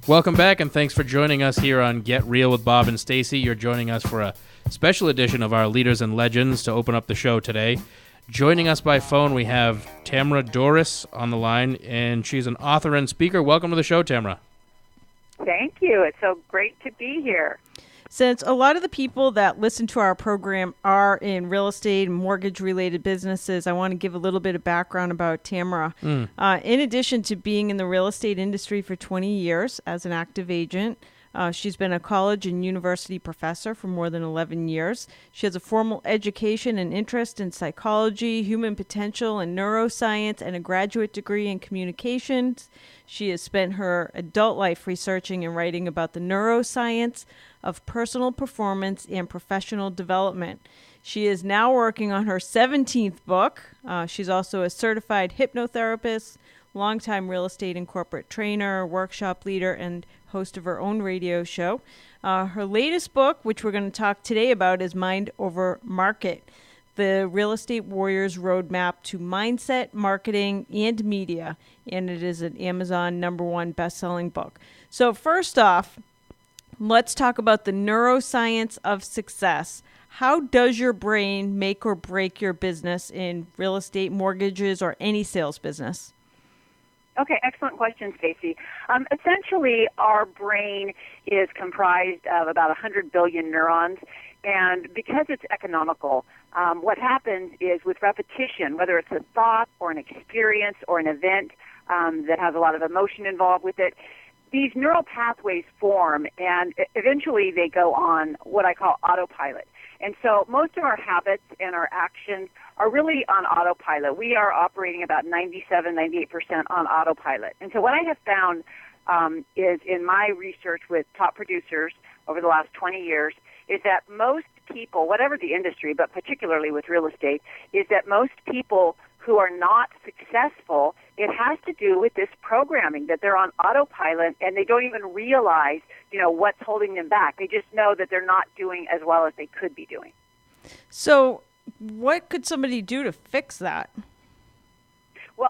Welcome back, and thanks for joining us here on Get Real with Bob and Stacy. You're joining us for a special edition of our Leaders and Legends to open up the show today. Joining us by phone, we have Tamara Dorris on the line, and she's an author and speaker. Welcome to the show, Tamara. Thank you. It's so great to be here. Since a lot of the people that listen to our program are in real estate and mortgage-related businesses, I want to give a little bit of background about Tamara. In addition to being in the real estate industry for 20 years as an active agent, she's been a college and university professor for more than 11 years. She has a formal education and interest in psychology, human potential, and neuroscience, and a graduate degree in communications. She has spent her adult life researching and writing about the neuroscience of personal performance and professional development. She is now working on her 17th book. She's also a certified hypnotherapist, longtime real estate and corporate trainer, workshop leader, and host of her own radio show. Her latest book, which we're going to talk today about, is Mind Over Market, the Real Estate Warrior's Roadmap to Mindset, Marketing, and Media. And it is an Amazon #1 best-selling book. So first off, let's talk about the neuroscience of success. How does your brain make or break your business in real estate, mortgages, or any sales business? Okay, excellent question, Stacy. Essentially, our brain is comprised of about 100 billion neurons, and because it's economical, what happens is with repetition, whether it's a thought or an experience or an event that has a lot of emotion involved with it, these neural pathways form, and eventually they go on what I call autopilot. And so most of our habits and our actions are really on autopilot. We are operating about 97, 98% on autopilot. And so what I have found is in my research with top producers over the last 20 years is that most people, whatever the industry, but particularly with real estate, is that most people who are not successful, it has to do with this programming, that they're on autopilot and they don't even realize, what's holding them back. They just know that they're not doing as well as they could be doing. So what could somebody do to fix that? Well,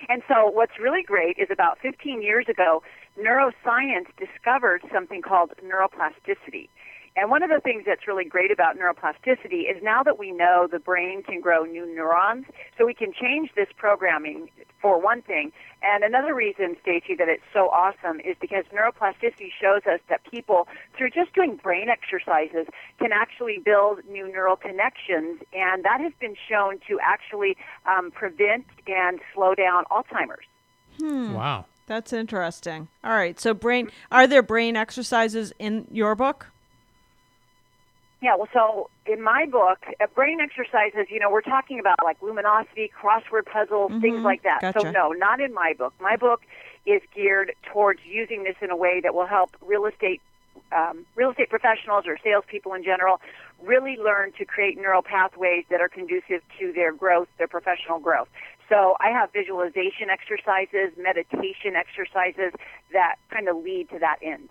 and so what's really great is about 15 years ago, neuroscience discovered something called neuroplasticity. And one of the things that's really great about neuroplasticity is now that we know the brain can grow new neurons, so we can change this programming for one thing. And another reason, Stacey, that it's so awesome is because neuroplasticity shows us that people, through just doing brain exercises, can actually build new neural connections, and that has been shown to actually prevent and slow down Alzheimer's. Wow. That's interesting. All right, so are there brain exercises in your book? Yeah, well, so in my book, brain exercises, we're talking about like luminosity, crossword puzzles, things like that. Gotcha. So no, not in my book. My book is geared towards using this in a way that will help real estate professionals or salespeople in general really learn to create neural pathways that are conducive to their growth, their professional growth. So I have visualization exercises, meditation exercises that kind of lead to that end.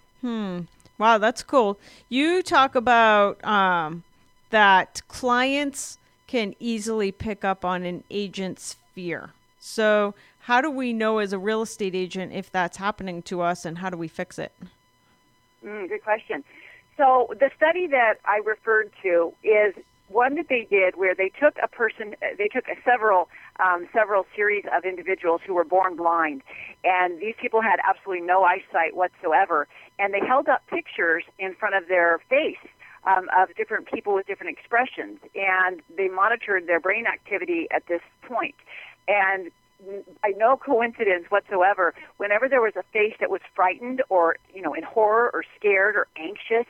Wow, that's cool. You talk about that clients can easily pick up on an agent's fear. So how do we know as a real estate agent if that's happening to us, and how do we fix it? Good question. So the study that I referred to is one that they did where they took several series of individuals who were born blind, and these people had absolutely no eyesight whatsoever, and they held up pictures in front of their face of different people with different expressions, and they monitored their brain activity at this point. And by no coincidence whatsoever, whenever there was a face that was frightened or, in horror or scared or anxious,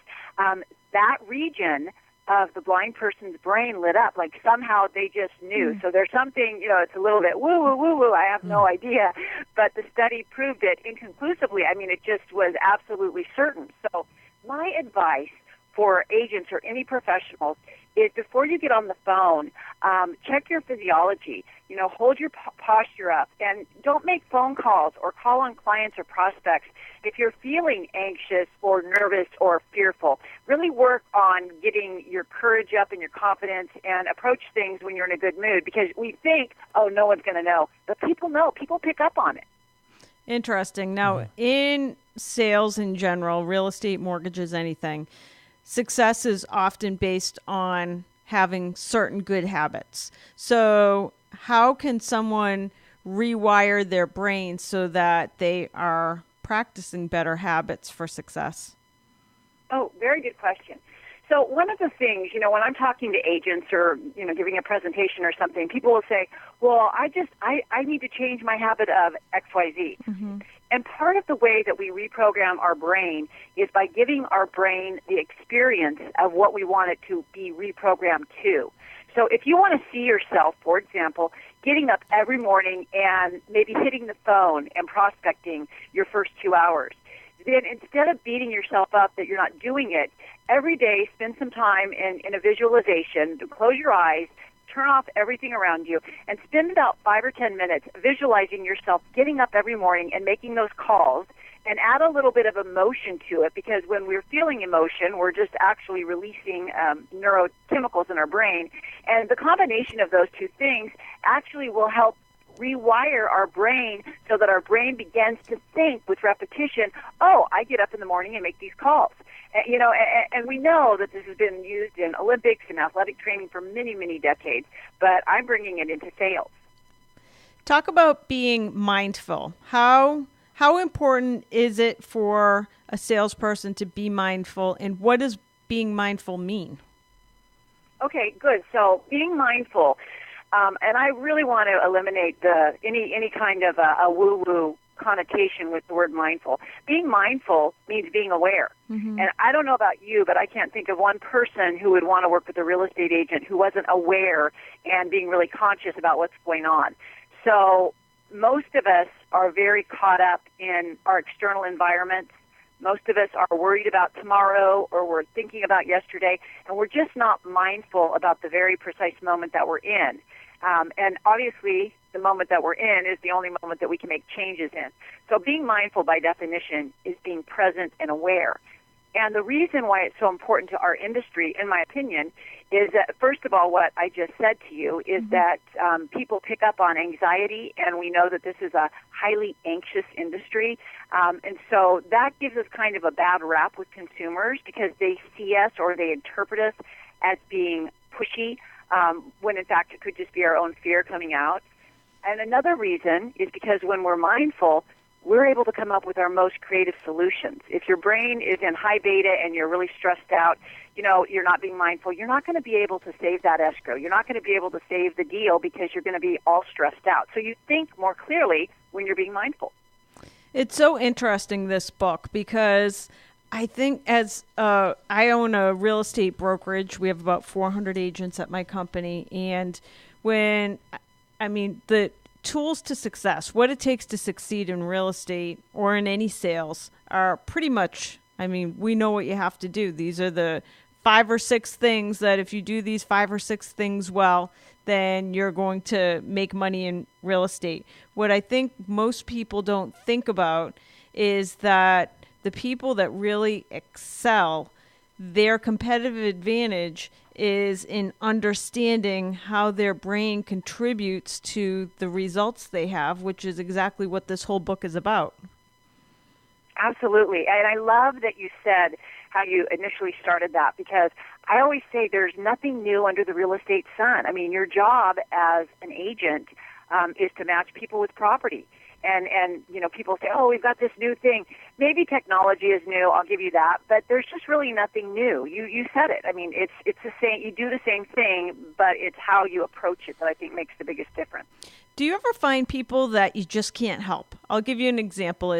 that region of the blind person's brain lit up, like somehow they just knew. So there's something, it's a little bit woo, woo, woo, woo, I have no idea, but the study proved it inconclusively. I mean, it just was absolutely certain. So my advice for agents or any professionals is before you get on the phone, check your physiology. Hold your posture up, and don't make phone calls or call on clients or prospects if you're feeling anxious or nervous or fearful. Really work on getting your courage up and your confidence and approach things when you're in a good mood, because we think, oh, no one's going to know. But people know. People pick up on it. Interesting. Now, in sales in general, real estate, mortgages, anything, success is often based on having certain good habits. So how can someone rewire their brain so that they are practicing better habits for success? Oh, very good question. So one of the things, when I'm talking to agents or, giving a presentation or something, people will say, well, I need to change my habit of XYZ. Mm-hmm. And part of the way that we reprogram our brain is by giving our brain the experience of what we want it to be reprogrammed to. So if you want to see yourself, for example, getting up every morning and maybe hitting the phone and prospecting your first 2 hours, then instead of beating yourself up that you're not doing it, every day spend some time in a visualization, close your eyes, turn off everything around you, and spend about 5 or 10 minutes visualizing yourself getting up every morning and making those calls, and add a little bit of emotion to it, because when we're feeling emotion, we're just actually releasing neurochemicals in our brain, and the combination of those two things actually will help rewire our brain so that our brain begins to think with repetition, oh, I get up in the morning and make these calls. And we know that this has been used in Olympics and athletic training for many, many decades, but I'm bringing it into sales. Talk about being mindful. How important is it for a salesperson to be mindful, and what does being mindful mean? Okay, good. So being mindful, and I really want to eliminate any kind of a woo-woo connotation with the word mindful. Being mindful means being aware. Mm-hmm. And I don't know about you, but I can't think of one person who would want to work with a real estate agent who wasn't aware and being really conscious about what's going on. So most of us are very caught up in our external environments. Most of us are worried about tomorrow, or we're thinking about yesterday, and we're just not mindful about the very precise moment that we're in. And obviously, the moment that we're in is the only moment that we can make changes in. So being mindful, by definition, is being present and aware. And the reason why it's so important to our industry, in my opinion, is that, first of all, what I just said to you is mm-hmm. that people pick up on anxiety, and we know that this is a highly anxious industry. And so that gives us kind of a bad rap with consumers, because they see us or they interpret us as being pushy, when in fact it could just be our own fear coming out. And another reason is because when we're mindful, we're able to come up with our most creative solutions. If your brain is in high beta and you're really stressed out, you're not being mindful, you're not going to be able to save that escrow. You're not going to be able to save the deal because you're going to be all stressed out. So you think more clearly when you're being mindful. It's so interesting, this book, because I think as I own a real estate brokerage, we have about 400 agents at my company, and the tools to success, what it takes to succeed in real estate or in any sales, are pretty much, we know what you have to do. These are the 5 or 6 things that if you do these 5 or 6 things well, then you're going to make money in real estate. What I think most people don't think about is that the people that really excel, their competitive advantage is in understanding how their brain contributes to the results they have, which is exactly what this whole book is about. Absolutely. And I love that you said how you initially started that, because I always say there's nothing new under the real estate sun. Your job as an agent is to match people with property. And people say, oh, we've got this new thing. Maybe technology is new, I'll give you that, but there's just really nothing new. You said it. It's the same. You do the same thing, but it's how you approach it that I think makes the biggest difference. Do you ever find people that you just can't help? I'll give you an example.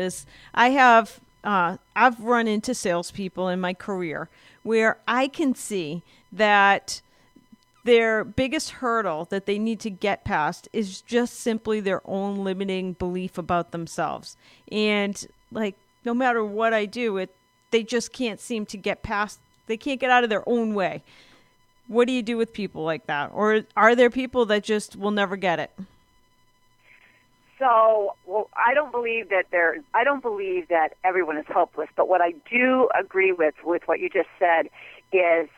I've run into salespeople in my career where I can see that their biggest hurdle that they need to get past is just simply their own limiting belief about themselves. And no matter what I do, they just can't seem to get past, they can't get out of their own way. What do you do with people like that? Or are there people that just will never get it? So, I don't believe that everyone is hopeless, but what I do agree with what you just said is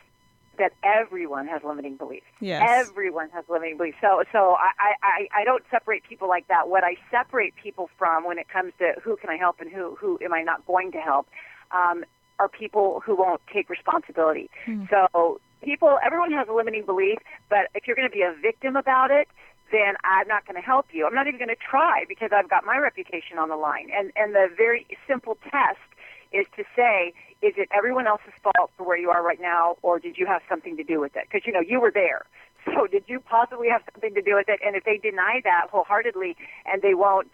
that everyone has limiting beliefs. Yes. Everyone has limiting beliefs. So I don't separate people like that. What I separate people from when it comes to who can I help and who am I not going to help, are people who won't take responsibility. So everyone has a limiting belief, but if you're going to be a victim about it, then I'm not going to help you. I'm not even going to try because I've got my reputation on the line. And the very simple test is to say, is it everyone else's fault for where you are right now, or did you have something to do with it? Because, you were there. So did you possibly have something to do with it? And if they deny that wholeheartedly and they won't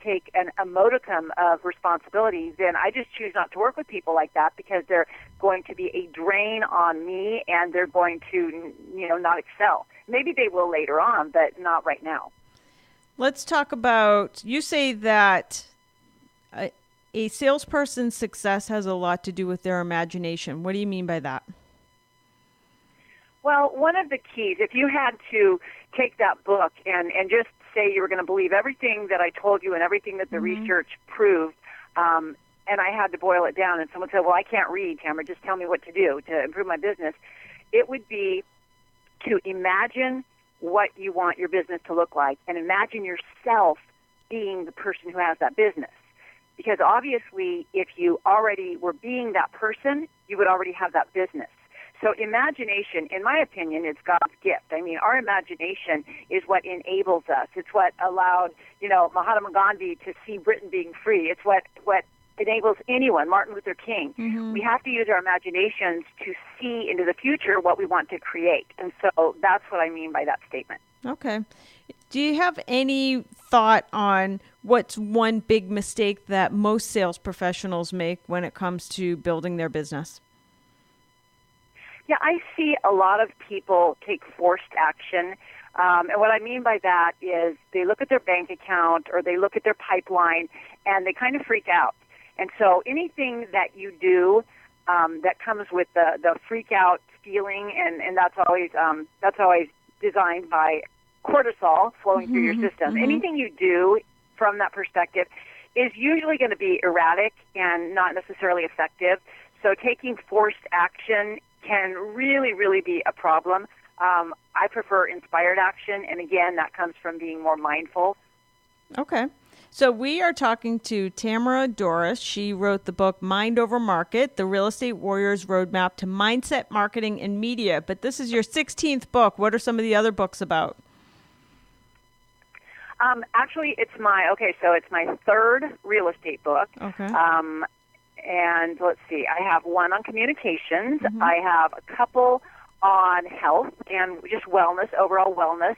take a modicum of responsibility, then I just choose not to work with people like that because they're going to be a drain on me and they're going to, not excel. Maybe they will later on, but not right now. Let's talk about, you say that a salesperson's success has a lot to do with their imagination. What do you mean by that? Well, one of the keys, if you had to take that book and just say you were going to believe everything that I told you and everything that the research proved, and I had to boil it down, and someone said, well, I can't read, Tamara, just tell me what to do to improve my business, it would be to imagine what you want your business to look like and imagine yourself being the person who has that business. Because obviously, if you already were being that person, you would already have that business. So imagination, in my opinion, is God's gift. I mean, our imagination is what enables us. It's what allowed, Mahatma Gandhi to see Britain being free. It's what enables anyone, Martin Luther King. We have to use our imaginations to see into the future what we want to create. And so that's what I mean by that statement. Okay. Do you have any thought on what's one big mistake that most sales professionals make when it comes to building their business? Yeah, I see a lot of people take forced action. And what I mean by that is they look at their bank account or they look at their pipeline and they kind of freak out. And so anything that you do that comes with the freak out feeling, and that's always designed by cortisol flowing through your system. Anything you do from that perspective is usually going to be erratic and not necessarily effective. So taking forced action can really, really be a problem. I prefer inspired action, and again, that comes from being more mindful. Okay. So we are talking to Tamara Dorris. She wrote the book Mind Over Market, The Real Estate Warrior's Roadmap to Mindset, Marketing, and Media. But this is your 16th book. What are some of the other books about? Actually, it's my third real estate book. Okay. And let's see, I have one on communications. I have a couple on health and just wellness, overall wellness.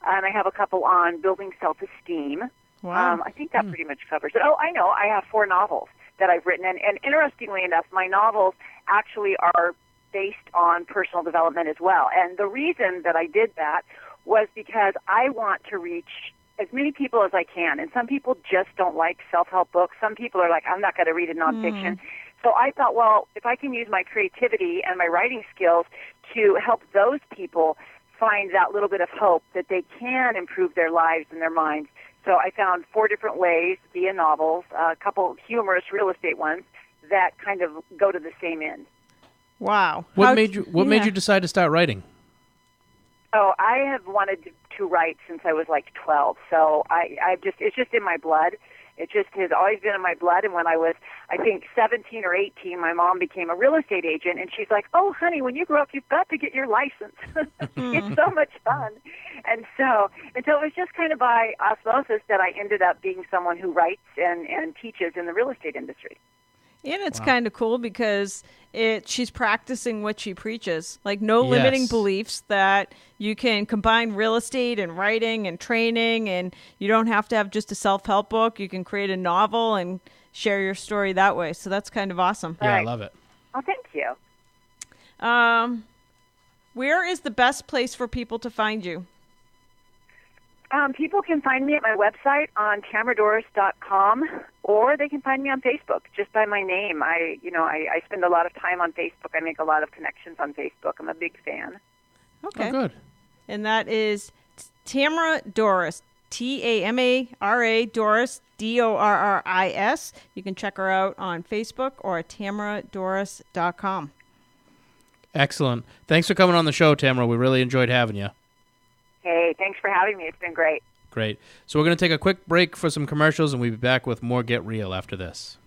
And I have a couple on building self-esteem. Wow. I think that pretty much covers it. Oh, I know. I have 4 novels that I've written. And interestingly enough, my novels actually are based on personal development as well. And the reason that I did that was because I want to reach as many people as I can. And some people just don't like self-help books. Some people are like, I'm not going to read a nonfiction. So I thought, well, if I can use my creativity and my writing skills to help those people find that little bit of hope that they can improve their lives and their minds. So I found 4 different ways via novels, a couple humorous real estate ones that kind of go to the same end. Wow. What made you decide to start writing? Oh, I have wanted to write since I was like 12. So it's just in my blood. It just has always been in my blood. And when I was, I think, 17 or 18, my mom became a real estate agent. And she's like, oh, honey, when you grow up, you've got to get your license. It's so much fun. And so it was just kind of by osmosis that I ended up being someone who writes and teaches in the real estate industry. And it's kind of cool because she's practicing what she preaches, like no limiting beliefs, that you can combine real estate and writing and training, and you don't have to have just a self-help book. You can create a novel and share your story that way. So that's kind of awesome. Yeah, Right. I love it. Oh, thank you. Where is the best place for people to find you? People can find me at my website on tamaradorris.com, or they can find me on Facebook just by my name. I spend a lot of time on Facebook. I make a lot of connections on Facebook. I'm a big fan. Okay. Oh, good. And that is Tamara Dorris, Tamara Dorris, Dorris. You can check her out on Facebook or at tamaradorris.com. Excellent. Thanks for coming on the show, Tamara. We really enjoyed having you. Hey, thanks for having me. It's been great. Great. So we're going to take a quick break for some commercials, and we'll be back with more Get Real after this.